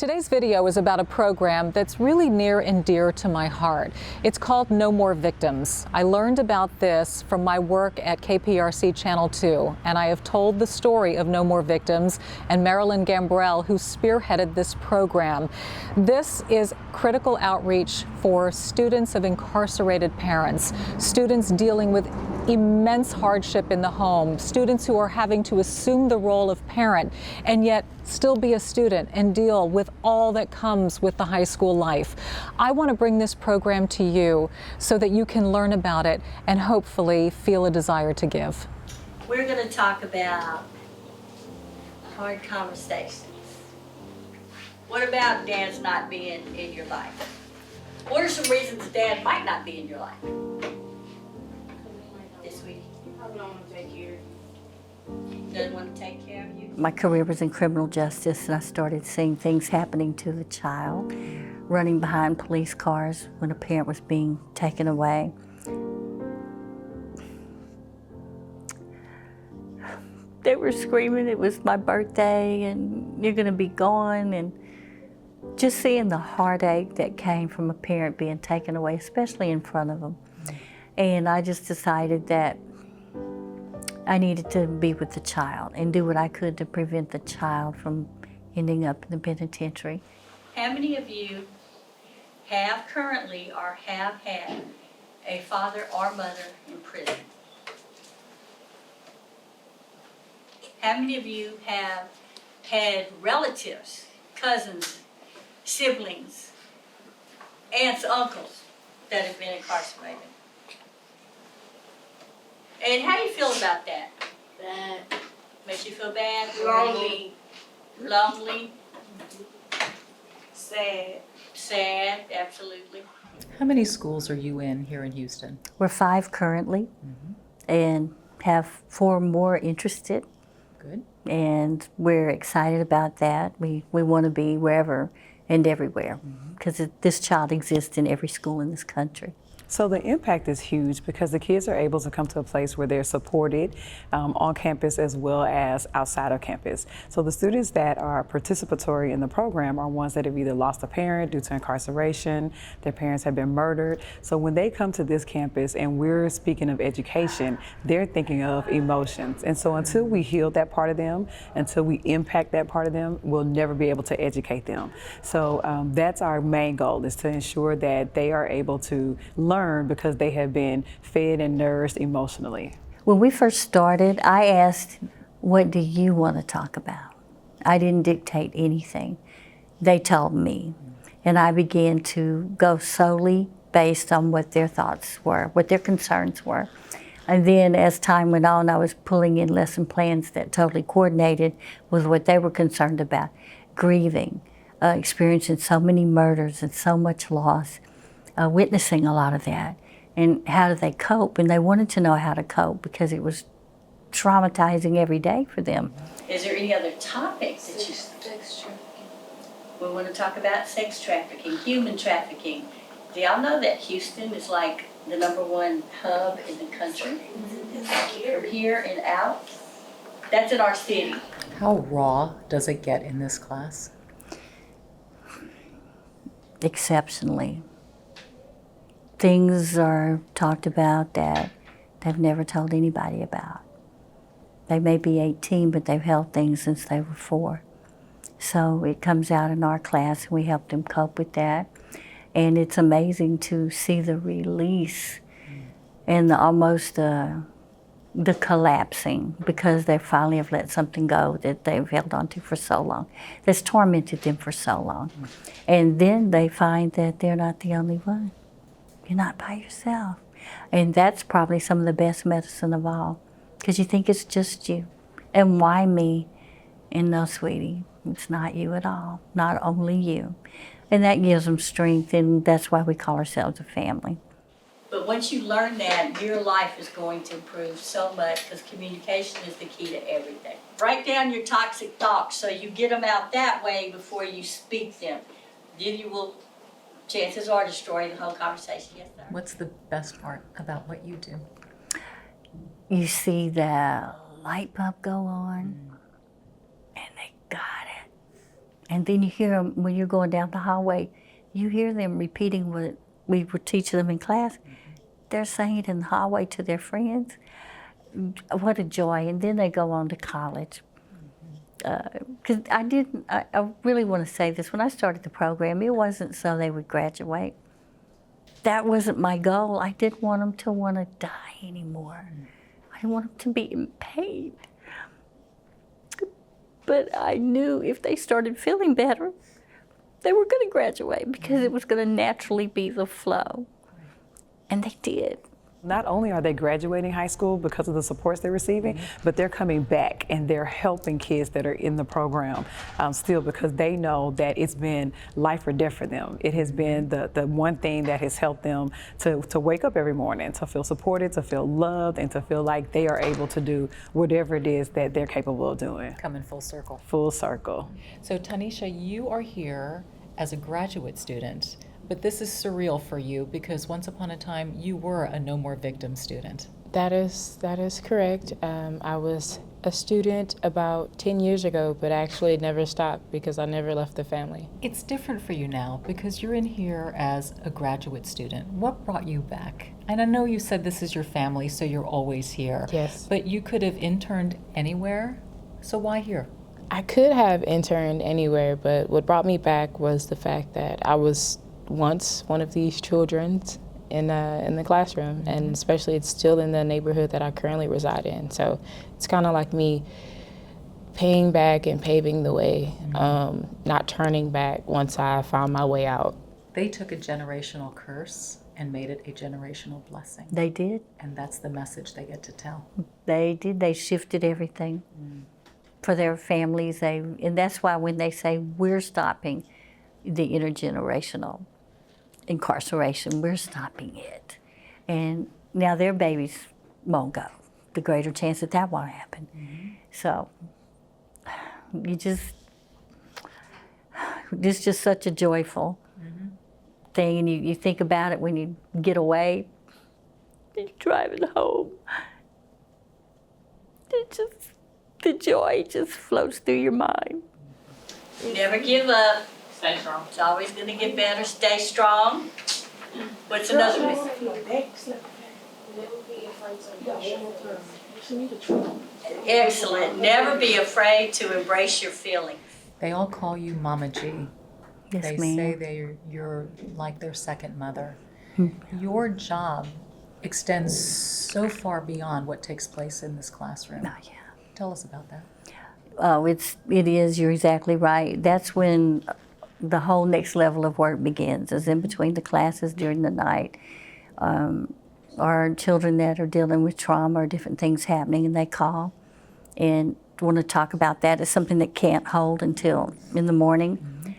Today's video is about a program that's really near and dear to my heart. It's called No More Victims. I learned about this from my work at KPRC Channel 2, and I have told the story of No More Victims and Marilyn Gambrell, who spearheaded this program. This is critical outreach for students of incarcerated parents, students dealing with immense hardship in the home, students who are having to assume the role of parent and yet still be a student and deal with all that comes with the high school life. I want to bring this program to you so that you can learn about it and hopefully feel a desire to give. We're going to talk about hard conversations. What about dads not being in your life? What are some reasons dad might not be in your life? I don't want to take care of you. Doesn't want to take care of you? My career was in criminal justice, and I started seeing things happening to the child, running behind police cars when a parent was being taken away. They were screaming it was my birthday and you're going to be gone, and just seeing the heartache that came from a parent being taken away, especially in front of them. And I just decided that I needed to be with the child and do what I could to prevent the child from ending up in the penitentiary. How many of you have currently or have had a father or mother in prison? How many of you have had relatives, cousins, siblings, aunts, uncles that have been incarcerated? And how do you feel about that? Bad. Makes you feel bad? Lonely. Lonely? Sad. Sad, absolutely. How many schools are you in here in Houston? We're 5 currently, and have 4 more interested, Good. and we're excited about that. We want to be wherever and everywhere, because this child exists in every school in this country. So the impact is huge because the kids are able to come to a place where they're supported on campus as well as outside of campus. So the students that are participatory in the program are ones that have either lost a parent due to incarceration, their parents have been murdered. So when they come to this campus and we're speaking of education, they're thinking of emotions. And so until we heal that part of them, until we impact that part of them, we'll never be able to educate them. So that's our main goal, is to ensure that they are able to learn because they have been fed and nourished emotionally. When we first started, I asked, what do you want to talk about? I didn't dictate anything. They told me. And I began to go solely based on what their thoughts were, what their concerns were. And then as time went on, I was pulling in lesson plans that totally coordinated with what they were concerned about. Grieving, experiencing so many murders and so much loss. Witnessing a lot of that, and how do they cope? And they wanted to know how to cope because it was traumatizing every day for them. Is there any other topics that you... Sex trafficking. We want to talk about sex trafficking, human trafficking. Do y'all know that Houston is like the #1 hub in the country? From here and out. That's in our city. How raw does it get in this class? Exceptionally. Things are talked about that they've never told anybody about. They may be 18, but they've held things since they were 4. So it comes out in our class, and we help them cope with that. And it's amazing to see the release and the collapsing, because they finally have let something go that they've held on to for so long, that's tormented them for so long. And then they find that they're not the only one. You're not by yourself. And that's probably some of the best medicine of all, because you think it's just you. And why me? And no, sweetie, it's not you at all, not only you. And that gives them strength, and that's why we call ourselves a family. But once you learn that, your life is going to improve so much, because communication is the key to everything. Write down your toxic thoughts so you get them out that way before you speak them. Then you will, chances are, destroy the whole conversation. Yes, sir. What's the best part about what you do? You see the light bulb go on, and they got it. And then you hear them when you're going down the hallway, you hear them repeating what we would teach them in class. They're saying it in the hallway to their friends. What a joy. And then they go on to college. Because I really want to say this. When I started the program, it wasn't so they would graduate. That wasn't my goal. I didn't want them to want to die anymore. I didn't want them to be in pain. But I knew if they started feeling better, they were going to graduate because it was going to naturally be the flow. And they did. Not only are they graduating high school because of the supports they're receiving, but they're coming back and they're helping kids that are in the program still, because they know that it's been life or death for them. It has been the one thing that has helped them to wake up every morning, to feel supported, to feel loved, and to feel like they are able to do whatever it is that they're capable of doing. Coming full circle. Full circle. So Tinisha, you are here as a graduate student, but this is surreal for you because once upon a time you were a No More Victims student. That is correct. I was a student about 10 years ago, but actually it never stopped because I never left the family. It's different for you now because you're in here as a graduate student. What brought you back? And I know you said this is your family, so you're always here. Yes. But you could have interned anywhere, so why here? I could have interned anywhere, but what brought me back was the fact that I was once one of these children in the classroom, and especially it's still in the neighborhood that I currently reside in. So it's kind of like me paying back and paving the way, not turning back once I found my way out. They took a generational curse and made it a generational blessing. They did. And that's the message they get to tell. They did. They shifted everything for their families. And that's why when they say we're stopping the intergenerational incarceration, we're stopping it. And now their babies won't go. The greater chance that that won't happen. So it's just such a joyful thing. And you think about it when you get away, you're driving home. The joy just floats through your mind. Never give up. Stay strong. It's always gonna get better. Stay strong. What's another one? Excellent. Never be afraid to embrace your feelings. They all call you Mama G. Yes, They ma'am. say you're like their second mother. Your job extends so far beyond what takes place in this classroom. Oh, yeah. Tell us about that. Oh, it is. You're exactly right. That's when the whole next level of work begins, is in between the classes during the night. Our children that are dealing with trauma or different things happening, and they call and want to talk about that. It's something that can't hold until in the morning.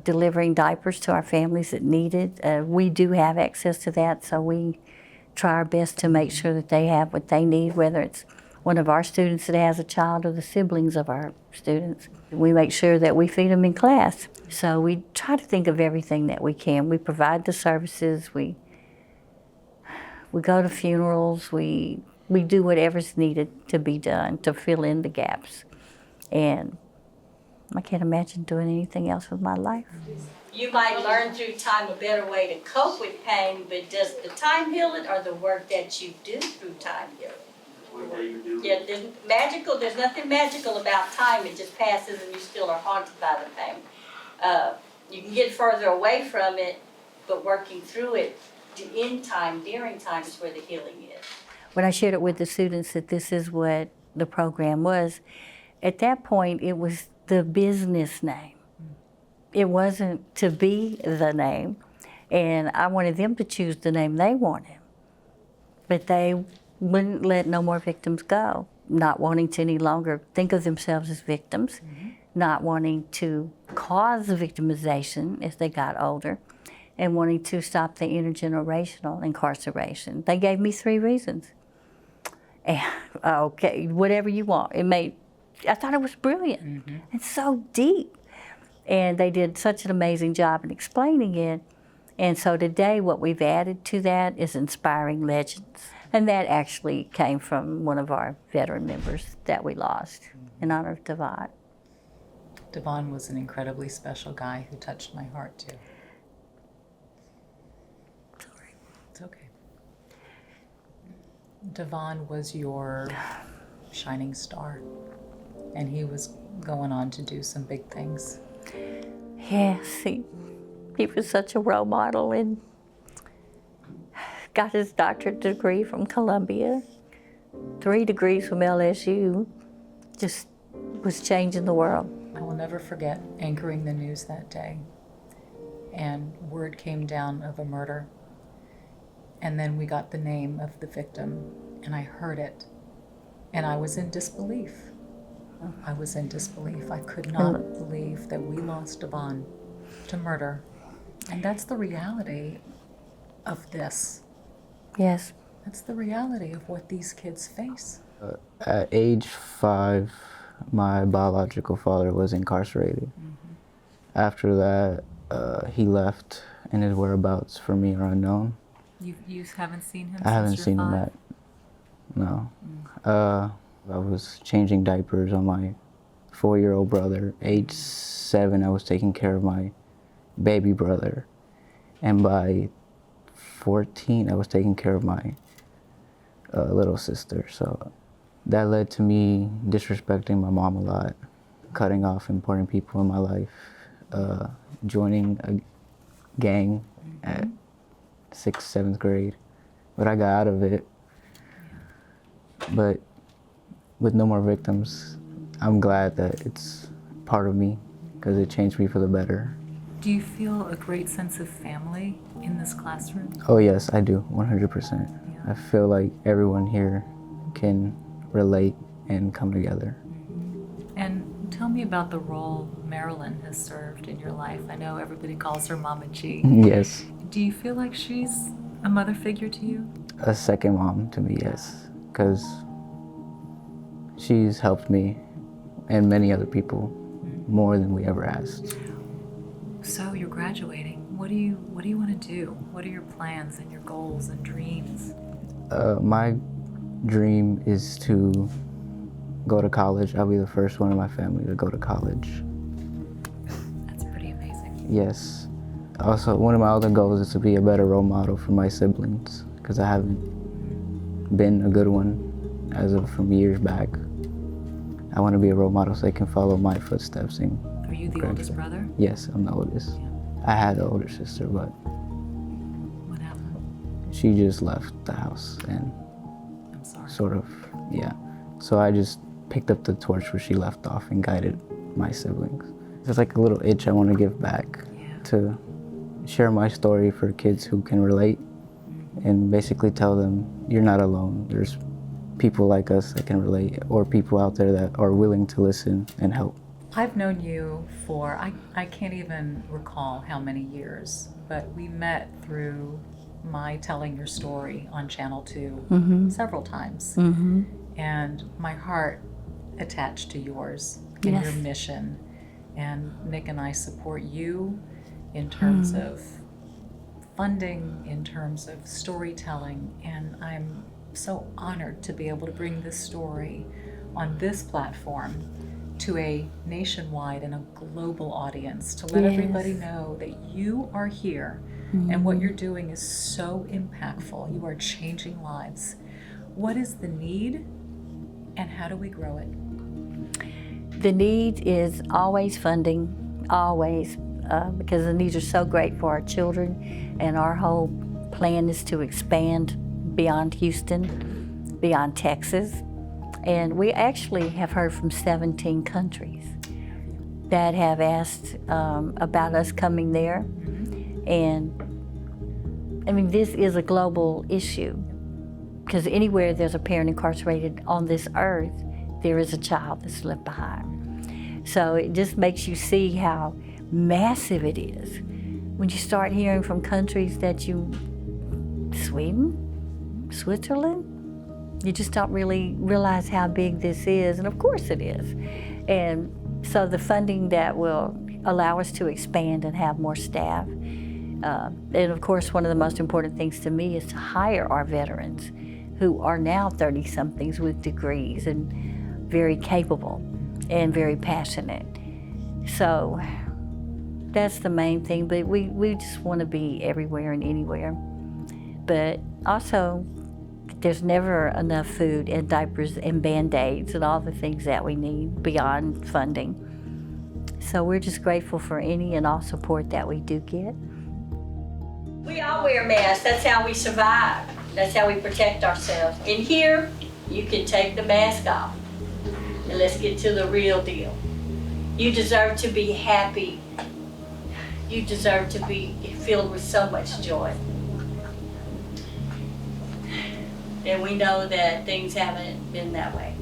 Delivering diapers to our families that need it. We do have access to that, so we try our best to make sure that they have what they need, whether it's one of our students that has a child or the siblings of our students. We make sure that we feed them in class. So we try to think of everything that we can. We provide the services, we go to funerals, we do whatever's needed to be done to fill in the gaps. And I can't imagine doing anything else with my life. You might learn through time a better way to cope with pain, but does the time heal it, or the work that you do through time heal it? Yeah, there's nothing magical about time. It just passes and you still are haunted by the pain. You can get further away from it, but working through it in time, during time, is where the healing is. When I shared it with the students that this is what the program was, at that point it was the business name. It wasn't to be the name, and I wanted them to choose the name they wanted. But they wouldn't let No More Victims go, not wanting to any longer think of themselves as victims, not wanting to cause victimization as they got older, and wanting to stop the intergenerational incarceration. They gave me 3 reasons. And, okay, whatever you want. I thought it was brilliant and so deep. And they did such an amazing job in explaining it. And so today what we've added to that is inspiring legends. And that actually came from one of our veteran members that we lost in honor of Devat. Devon was an incredibly special guy who touched my heart too. Sorry. It's okay. Devon was your shining star, and he was going on to do some big things. Yes, he was such a role model and got his doctorate degree from Columbia, 3 degrees from LSU, just was changing the world. I will never forget anchoring the news that day, and word came down of a murder, and then we got the name of the victim, and I heard it, and I was in disbelief. I was in disbelief. I could not believe that we lost Devon to murder, and that's the reality of this. Yes. That's the reality of what these kids face. At age 5, my biological father was incarcerated. After that, he left, and his whereabouts for me are unknown. You haven't seen him I haven't since seen you're him 5? yet. No. I was changing diapers on my 4-year-old brother. Age 7, I was taking care of my baby brother. And by 14, I was taking care of my little sister. So that led to me disrespecting my mom a lot, cutting off important people in my life, joining a gang at 6th, 7th grade. But I got out of it. But with no more victims, I'm glad that it's part of me because it changed me for the better. Do you feel a great sense of family in this classroom? Oh yes, I do, 100%. I feel like everyone here can relate and come together. And tell me about the role Marilyn has served in your life. I know everybody calls her Mama G. Yes, Do you feel like she's a mother figure to you? a second mom to me, yes, because she's helped me and many other people more than we ever asked. So you're graduating. What do you want to do? What are your plans and your goals and dreams? My dream is to go to college. I'll be the first one in my family to go to college. That's pretty amazing. Yes. Also, one of my other goals is to be a better role model for my siblings because I haven't been a good one as of from years back. I want to be a role model so they can follow my footsteps. And Are you the oldest brother? yes, I'm the oldest. Yeah. I had an older sister, but What happened? she just left the house and I'm sorry. sort of, yeah. So I just picked up the torch where she left off and guided my siblings. It's like a little itch I want to give back to share my story for kids who can relate and basically tell them you're not alone. There's people like us that can relate or people out there that are willing to listen and help. I've known you for, I can't even recall how many years, but we met through my telling your story on Channel 2 several times. And my heart attached to yours and Yes. your mission. And Nick and I support you in terms of funding, in terms of storytelling, and I'm so honored to be able to bring this story on this platform to a nationwide and a global audience to let everybody know that you are here and what you're doing is so impactful. You are changing lives. What is the need and how do we grow it? The need is always funding, always, because the needs are so great for our children, and our whole plan is to expand beyond Houston, beyond Texas. And we actually have heard from 17 countries that have asked about us coming there. And I mean, this is a global issue because anywhere there's a parent incarcerated on this earth, there is a child that's left behind. So it just makes you see how massive it is when you start hearing from countries that Sweden, Switzerland, you just don't really realize how big this is, and of course it is. And so the funding that will allow us to expand and have more staff. And of course, one of the most important things to me is to hire our veterans who are now 30-somethings with degrees and very capable and very passionate. So that's the main thing, but we just want to be everywhere and anywhere. But also, there's never enough food and diapers and Band-Aids and all the things that we need beyond funding. So we're just grateful for any and all support that we do get. We all wear masks. That's how we survive. That's how we protect ourselves. In here, you can take the mask off. And let's get to the real deal. You deserve to be happy. You deserve to be filled with so much joy. And we know that things haven't been that way.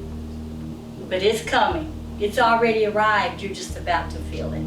But it's coming. It's already arrived. You're just about to feel it.